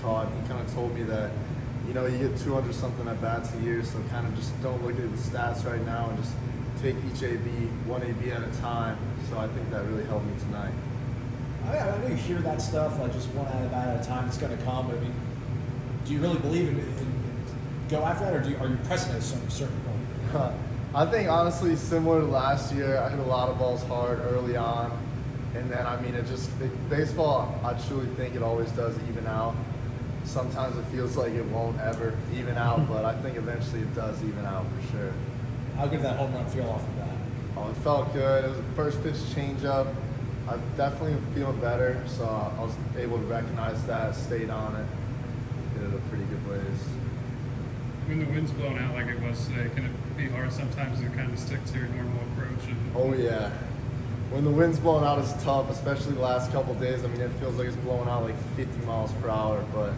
taught. He kind of told me that, you get 200 something at bats a year, so kind of just don't look at the stats right now and just take each AB, one AB at a time. So I think that really helped me tonight. I know you hear that stuff, like just one at a bat at a time, it's going to come. But I mean, do you really believe in go after that, or are you pressing at a certain point? I think honestly, similar to last year, I hit a lot of balls hard early on, and then baseball, I truly think it always does even out. Sometimes it feels like it won't ever even out, but I think eventually it does even out for sure. How good did that home run feel off of that? Oh, it felt good. It was the first pitch changeup. I definitely feeling better, so I was able to recognize that, stayed on it, did it a pretty good ways. When the wind's blown out like it was today, can it be hard sometimes to kind of stick to your normal approach? Oh yeah. When the wind's blowing out, it's tough, especially the last couple of days. I mean, it feels like it's blowing out like 50 miles per hour, but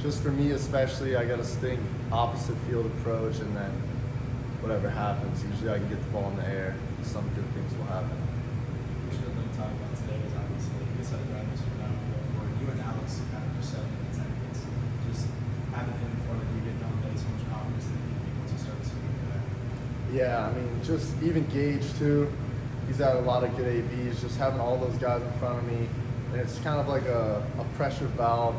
just for me especially, I got to stick opposite field approach, and then whatever happens, usually I can get the ball in the air. Some good things will happen. We should have talked about today is obviously you said Ramos for now for you and Alex kind of just set in attendance. Just having him in front of you, getting on base, how much confidence that you need once you start to swing back. Yeah, I mean, just even Gage too. He's had a lot of good ABs. Just having all those guys in front of me, and it's kind of like a pressure valve,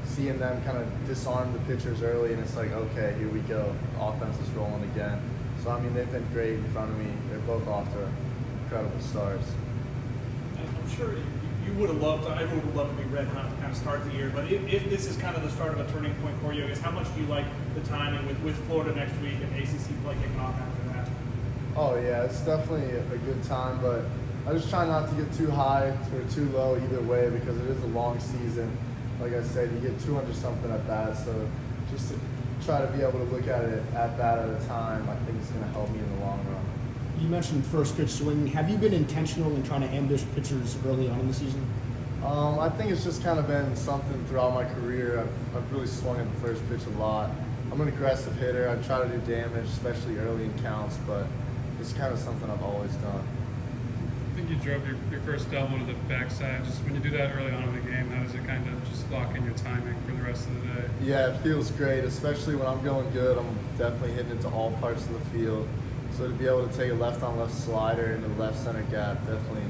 seeing them kind of disarm the pitchers early, and it's like, okay, here we go. Offense is rolling again. So, I mean, they've been great in front of me. They're both off to incredible starts. I'm sure you would have loved, everyone would love to be red hot to kind of start the year, but if this is kind of the start of a turning point for you, I guess how much do you like the timing with Florida next week and ACC play kicking off after that? Oh, yeah, it's definitely a good time, but I just try not to get too high or too low either way because it is a long season. Like I said, you get 200 something at bats, so just to try to be able to look at it at bat at a time, I think it's going to help me in the long run. You mentioned first pitch swinging. Have you been intentional in trying to ambush pitchers early on in the season? I think it's just kind of been something throughout my career. I've really swung at the first pitch a lot. I'm an aggressive hitter. I try to do damage, especially early in counts, but it's kind of something I've always done. I think you drove your first double to the backside. Just when you do that early on in the game, how does it kind of just lock in your timing for the rest of the day? Yeah, it feels great, especially when I'm going good. I'm definitely hitting it to all parts of the field. So to be able to take a left-on-left slider into the left center gap, definitely,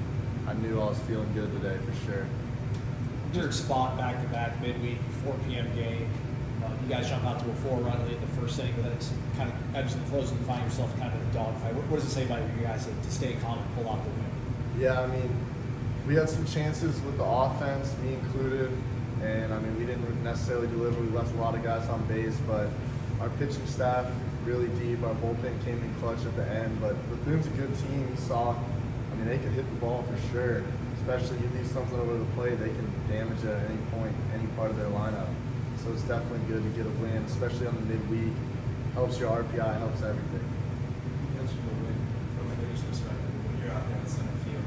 I knew I was feeling good today for sure. Weird spot back-to-back midweek, 4 p.m. game. You guys jump out to a 4-run lead in the first inning, but then it's kind of ebbs and flows and you find yourself kind of in a dogfight. What does it say about you guys to stay calm and pull out the win? Yeah, I mean, we had some chances with the offense, me included, and I mean, we didn't necessarily deliver. We left a lot of guys on base, but our pitching staff really deep. Our bullpen came in clutch at the end, but Bethune's a good team. You saw, I mean, they could hit the ball for sure, especially you leave something over the plate, they can damage it at any point, any part of their lineup. So it's definitely good to get a win, especially on the midweek. Helps your RPI, helps everything. You mentioned the win from a hitter's perspective. When you're out there in center field,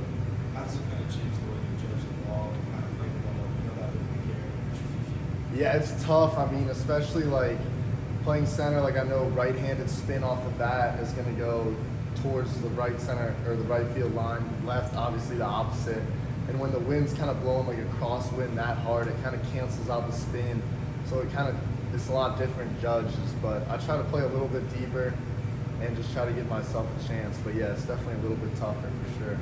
how does it kind of change the way you judge the ball and kind of play the ball? That would be carry. Yeah, it's tough. I mean, especially like playing center, like I know right-handed spin off the bat is going to go towards the right center or the right field line. Left, obviously the opposite. And when the wind's kind of blowing like a crosswind that hard, it kind of cancels out the spin. So it's a lot different judges, but I try to play a little bit deeper and just try to give myself a chance. But yeah, it's definitely a little bit tougher for sure.